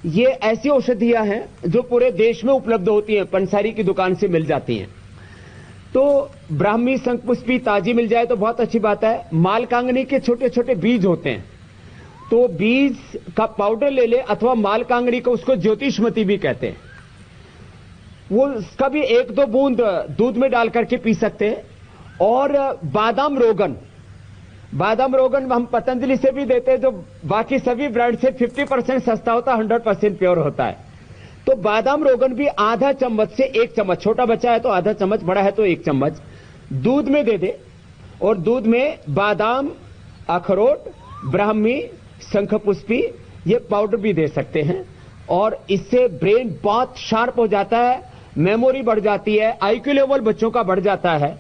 ये ऐसी औषधियां हैं जो पूरे देश में उपलब्ध होती हैं, पंसारी की दुकान से मिल जाती हैं। तो ब्राह्मी, शंखपुष्पी ताजी मिल जाए तो बहुत अच्छी बात है। मालकांगनी के छोटे छोटे बीज होते हैं, तो बीज का पाउडर ले ले, अथवा मालकांगनी को, उसको ज्योतिषमती भी कहते हैं, वो उसका भी 1-2 बूंद दूध में डाल करके पी सकते हैं। और बादाम रोगन, बादाम रोगन हम पतंजलि से भी देते हैं, जो बाकी सभी ब्रांड से 50% सस्ता होता है, 100% प्योर होता है। तो बादाम रोगन भी आधा चम्मच से 1 चम्मच, छोटा बच्चा है तो आधा चम्मच, बड़ा है तो 1 चम्मच दूध में दे दे, और दूध में बादाम, अखरोट, ब्राह्मी, शंखपुष्पी, ये पाउडर भी दे सकते हैं। और इससे ब्रेन बहुत शार्प हो जाता है, मेमोरी बढ़ जाती है, आईक्यू लेवल बच्चों का बढ़ जाता है।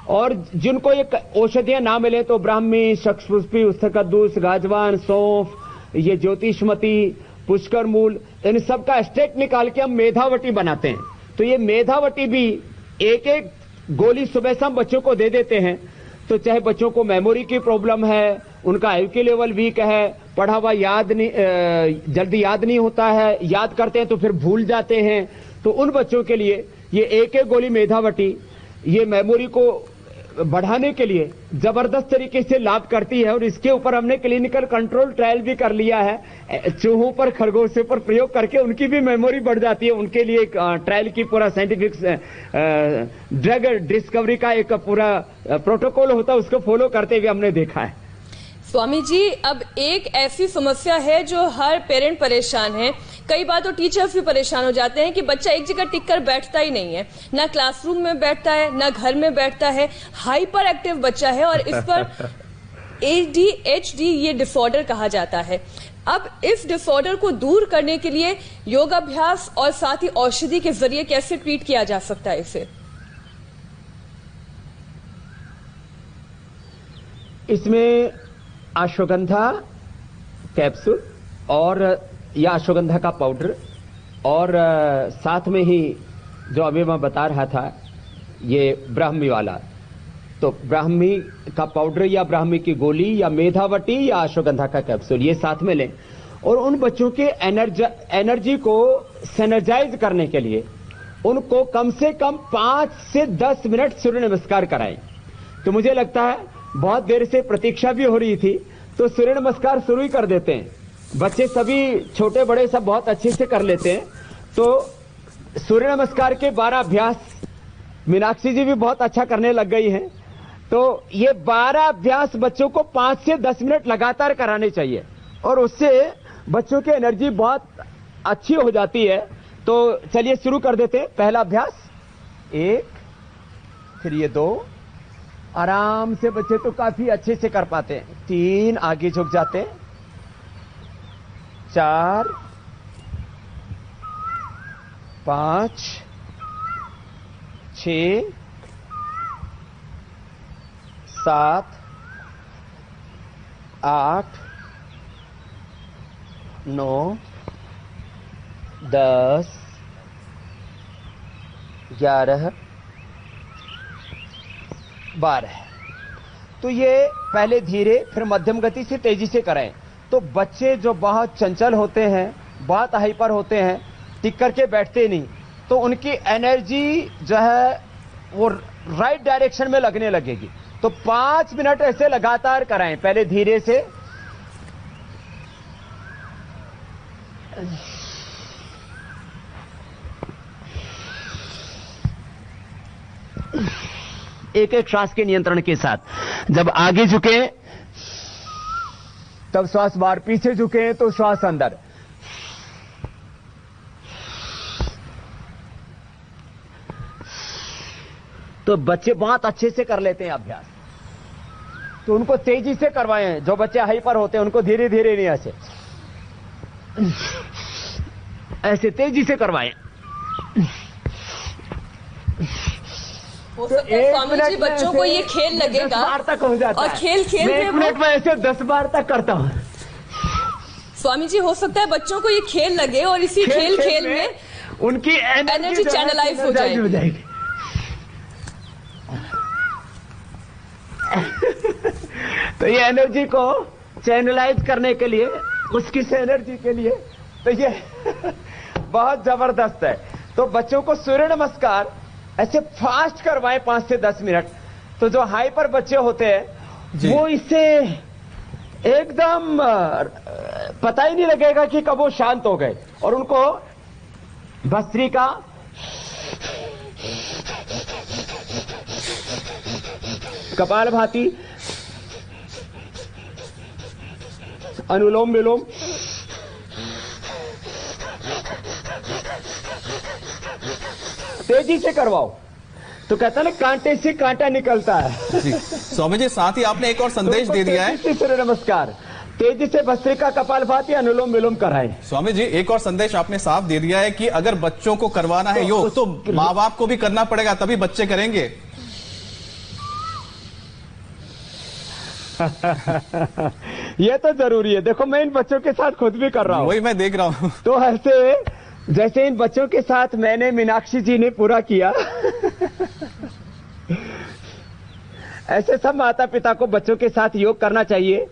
और जिनको ये औषधियां ना मिले तो ब्राह्मी, शंखपुष्पी, उस्तकद्दूस, गाजवान, सौंफ, ये ज्योतिषमती, पुष्कर मूल, इन सब का एक्सट्रैक्ट निकाल के हम मेधावटी बनाते हैं। तो ये मेधावटी भी 1-1 गोली सुबह शाम बच्चों को दे देते हैं, तो चाहे बच्चों को मेमोरी की प्रॉब्लम है, उनका आईक्यू लेवल वीक है, पढ़ा हुआ जल्दी याद नहीं होता है, याद करते हैं तो फिर भूल जाते हैं, तो उन बच्चों के लिए ये 1-1 गोली मेधावटी ये मेमोरी को बढ़ाने के लिए जबरदस्त तरीके से लाभ करती है। और इसके ऊपर हमने क्लिनिकल कंट्रोल ट्रायल भी कर लिया है, चूहों पर, खरगोशों पर प्रयोग करके उनकी भी मेमोरी बढ़ जाती है। उनके लिए ट्रायल की पूरा साइंटिफिक ड्रग डिस्कवरी का एक पूरा प्रोटोकॉल होता है, उसको फॉलो करते हुए हमने देखा है। स्वामी जी, अब एक ऐसी समस्या है जो हर पेरेंट परेशान है, कई बार तो टीचर्स भी परेशान हो जाते हैं कि बच्चा एक जगह टिक कर बैठता ही नहीं है, ना क्लासरूम में बैठता है, ना घर में बैठता है, हाइपर एक्टिव बच्चा है, और इस पर ADHD ये डिसऑर्डर कहा जाता है। अब इस डिसऑर्डर को दूर करने के लिए योगाभ्यास और साथ ही औषधि के जरिए कैसे ट्रीट किया जा सकता है इसे? इसमें अश्वगंधा कैप्सूल और या अश्वगंधा का पाउडर, और साथ में ही जो अभी मैं बता रहा था ये ब्राह्मी वाला, तो ब्राह्मी का पाउडर या ब्राह्मी की गोली या मेधावटी या अश्वगंधा का कैप्सूल, ये साथ में लें। और उन बच्चों के एनर्जी को सेनर्जाइज करने के लिए उनको कम से कम 5 से 10 मिनट सूर्य नमस्कार कराएं। तो मुझे लगता है बहुत देर से प्रतीक्षा भी हो रही थी, तो सूर्य नमस्कार शुरू ही कर देते हैं। बच्चे सभी, छोटे बड़े सब बहुत अच्छे से कर लेते हैं। तो सूर्य नमस्कार के 12 अभ्यास मीनाक्षी जी भी बहुत अच्छा करने लग गई हैं। तो ये 12 अभ्यास बच्चों को 5 से 10 मिनट लगातार कराने चाहिए, और उससे बच्चों की एनर्जी बहुत अच्छी हो जाती है। तो चलिए शुरू कर देते हैं। पहला अभ्यास 1, फिर ये 2, आराम से बच्चे तो काफी अच्छे से कर पाते हैं। 3, आगे झुक जाते हैं। 4, 5, 6, 7, 8, 9, 10, 11, 12। तो ये पहले धीरे फिर मध्यम गति से तेजी से करें। तो बच्चे जो बहुत चंचल होते हैं, बहुत हाइपर होते हैं, टिक करके बैठते नहीं, तो उनकी एनर्जी जो है वो राइट डायरेक्शन में लगने लगेगी। तो 5 मिनट ऐसे लगातार कराएं, पहले धीरे से। एक एक श्वास के नियंत्रण के साथ। जब आगे झुके तब श्वास बाहर, पीछे झुके तो श्वास अंदर। तो बच्चे बहुत अच्छे से कर लेते हैं अभ्यास, तो उनको तेजी से करवाएं। जो बच्चे हाइपर होते हैं उनको धीरे धीरे नहीं, ऐसे तेजी से करवाएं। हो सकता है स्वामी जी बच्चों को ये खेल लगेगा 10 बार तक हो जाता और है। खेल मैं 1 मिनट में ऐसे 10 बार तक करता हूं। स्वामी जी हो सकता है बच्चों को ये खेल लगे और इसी खेल में उनकी एनर्जी चैनलाइज हो जाएगी। तो ये एनर्जी को चैनलाइज करने के लिए, उसकी एनर्जी के लिए, तो ये बहुत जबरदस्त है। तो बच्चों को सूर्य नमस्कार ऐसे फास्ट करवाएं 5 से 10 मिनट। तो जो हाइपर बच्चे होते हैं वो इससे एकदम पता ही नहीं लगेगा कि कब वो शांत हो गए। और उनको भस्त्रिका, कपालभाति, अनुलोम विलोम, तेजी से करवाओ। तो कहता ना कांटे से कांटा निकलता है। जी स्वामी जी, साथ ही आपने एक और संदेश दे दिया है। सूर्य नमस्कार, तेजी से भस्त्रिका, कपालभाति, अनुलोम विलोम कराएं। स्वामी जी, एक और संदेश आपने साफ दे दिया है कि अगर बच्चों को करवाना है योग तो माँ बाप को भी करना पड़ेगा, तभी बच्चे करेंगे। ये तो जरूरी है। देखो मैं इन बच्चों के साथ खुद भी कर रहा हूं, वही मैं देख रहा हूं। तो ऐसे जैसे इन बच्चों के साथ मैंने मीनाक्षी जी ने पूरा किया ऐसे सब माता पिता को बच्चों के साथ योग करना चाहिए।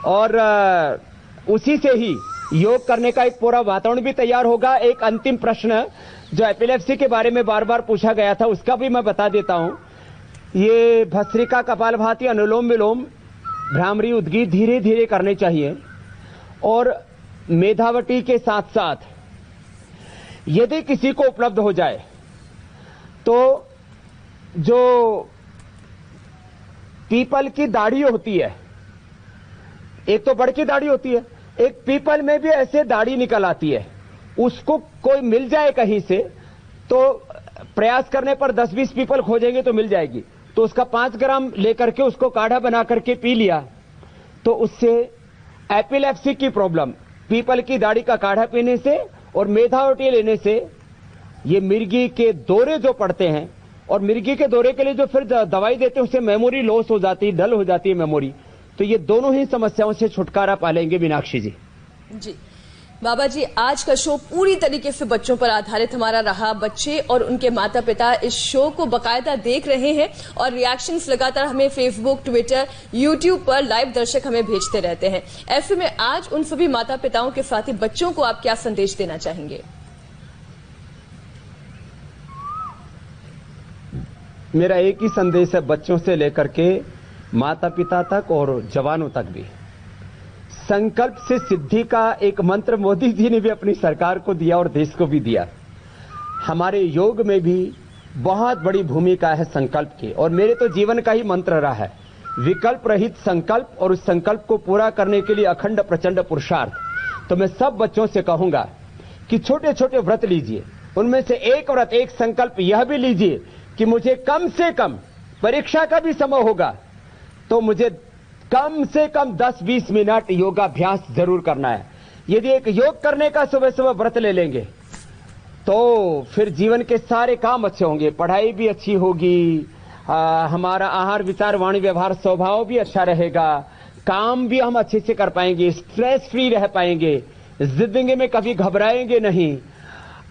और उसी से ही योग करने का एक पूरा वातावरण भी तैयार होगा। एक अंतिम प्रश्न जो एपिलेप्सी के बारे में बार बार पूछा गया था, उसका भी मैं बता देता हूं। ये भस्त्रिका, कपालभाति, अनुलोम विलोम, भ्रामरी, उद्गीत धीरे धीरे करने चाहिए। और मेधावटी के साथ साथ यदि किसी को उपलब्ध हो जाए तो जो पीपल की दाढ़ी होती है, एक तो बड़ की दाढ़ी होती है, एक पीपल में भी ऐसे दाढ़ी निकल आती है, उसको कोई मिल जाए कहीं से तो प्रयास करने पर 10-20 पीपल खोजेंगे तो मिल जाएगी। तो उसका 5 ग्राम लेकर के उसको काढ़ा बना करके पी लिया तो उससे एपिलेप्सी की प्रॉब्लम पीपल की दाढ़ी का काढ़ा पीने से और मेधावटी लेने से, ये मिर्गी के दौरे जो पड़ते हैं, और मिर्गी के दौरे के लिए जो फिर दवाई देते हैं उससे मेमोरी लॉस हो जाती है, डल हो जाती है मेमोरी। तो ये दोनों ही समस्याओं से छुटकारा पालेंगे मीनाक्षी जी। जी बाबा जी, आज का शो पूरी तरीके से बच्चों पर आधारित हमारा रहा। बच्चे और उनके माता पिता इस शो को बकायदा देख रहे हैं और रिएक्शंस लगातार हमें फेसबुक, ट्विटर, यूट्यूब पर लाइव दर्शक हमें भेजते रहते हैं। ऐसे में आज उन सभी माता पिताओं के साथ ही बच्चों को आप क्या संदेश देना चाहेंगे? मेरा एक ही संदेश है बच्चों से लेकर के माता पिता तक और जवानों तक भी। संकल्प से सिद्धि का एक मंत्र मोदी जी ने भी अपनी सरकार को दिया और देश को भी दिया। हमारे योग में भी बहुत बड़ी भूमिका है संकल्प की, और मेरे तो जीवन का ही मंत्र रहा है विकल्प रहित संकल्प, और उस संकल्प को पूरा करने के लिए अखंड प्रचंड पुरुषार्थ। तो मैं सब बच्चों से कहूंगा कि छोटे छोटे व्रत लीजिए, उनमें से एक व्रत, एक संकल्प यह भी लीजिए कि मुझे कम से कम, परीक्षा का भी समय होगा तो मुझे कम से कम 10-20 मिनट योगाभ्यास जरूर करना है। यदि एक योग करने का सुबह सुबह व्रत ले लेंगे तो फिर जीवन के सारे काम अच्छे होंगे, पढ़ाई भी अच्छी होगी, हमारा आहार विचार वाणी व्यवहार स्वभाव भी अच्छा रहेगा, काम भी हम अच्छे से कर पाएंगे, स्ट्रेस फ्री रह पाएंगे, जिंदगी में कभी घबराएंगे नहीं,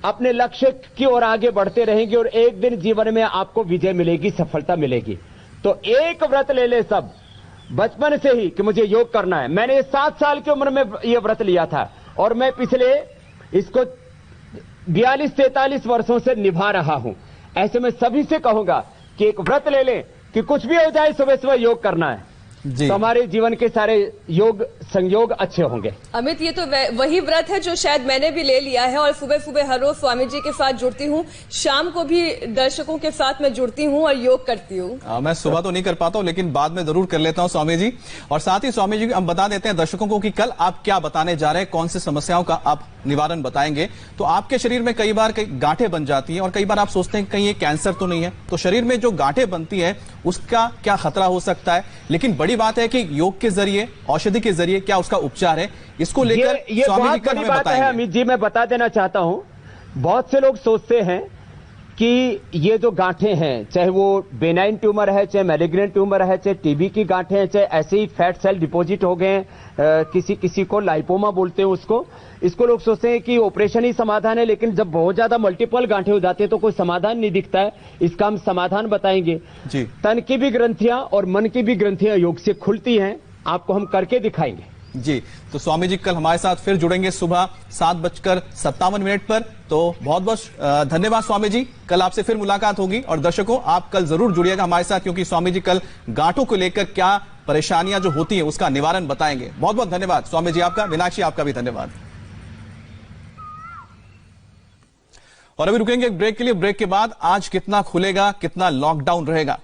अपने लक्ष्य की ओर आगे बढ़ते रहेंगे और एक दिन जीवन में आपको विजय मिलेगी, सफलता मिलेगी। तो एक व्रत ले ले सब बचपन से ही कि मुझे योग करना है। मैंने 7 साल की उम्र में यह व्रत लिया था और मैं पिछले इसको 42-43 वर्षों से निभा रहा हूं। ऐसे में सभी से कहूंगा कि एक व्रत ले लें कि कुछ भी हो जाए सुबह सुबह योग करना है। जी। तो हमारे जीवन के सारे योग संयोग अच्छे होंगे। अमित, ये तो वही व्रत है जो शायद मैंने भी ले लिया है और सुबह सुबह हर रोज स्वामी जी के साथ जुड़ती हूँ, शाम को भी दर्शकों के साथ मैं जुड़ती हूँ और योग करती हूँ। मैं सुबह तो नहीं कर पाता हूँ, लेकिन बाद में जरूर कर लेता हूँ स्वामी जी। और साथ ही स्वामी जी हम बता देते हैं दर्शकों को कि कल आप क्या बताने जा रहे हैं, कौन सी समस्याओं का आप निवारण बताएंगे। तो आपके शरीर में कई बार गांठें बन जाती हैं और कई बार आप सोचते हैं कहीं ये कैंसर तो नहीं है। तो शरीर में जो गांठें बनती है उसका क्या खतरा हो सकता है, लेकिन बड़ी बात है कि योग के जरिए, औषधि के जरिए क्या उसका उपचार है, इसको लेकर ये स्वामी जी बहुत कल बड़ी हमें बात है अमित जी। मैं बता देना चाहता हूं, बहुत से लोग सोचते हैं कि ये जो गांठें हैं, चाहे वो बेनाइन ट्यूमर है, चाहे मैलिग्नेंट ट्यूमर है, चाहे टीबी की गांठें हैं, चाहे ऐसे ही फैट सेल डिपॉजिट हो गए, किसी किसी को लाइपोमा बोलते हैं इसको लोग सोचते हैं कि ऑपरेशन ही समाधान है। लेकिन जब बहुत ज्यादा मल्टीपल गांठें हो जाती है तो कोई समाधान नहीं दिखता है। इसका हम समाधान बताएंगे जी। तन की भी ग्रंथियां और मन की भी ग्रंथियां योग से खुलती हैं, आपको हम करके दिखाएंगे जी। तो स्वामी जी कल हमारे साथ फिर जुड़ेंगे सुबह 7:57 पर। तो बहुत बहुत धन्यवाद स्वामी जी, कल आपसे फिर मुलाकात होगी। और दर्शकों, आप कल जरूर जुड़िएगा हमारे साथ, क्योंकि स्वामी जी कल गांठों को लेकर क्या परेशानियां जो होती हैं उसका निवारण बताएंगे। बहुत बहुत धन्यवाद स्वामी जी आपका। मीनाक्षी आपका भी धन्यवाद। और अभी रुकेंगे एक ब्रेक के लिए। ब्रेक के बाद आज कितना खुलेगा, कितना लॉकडाउन रहेगा,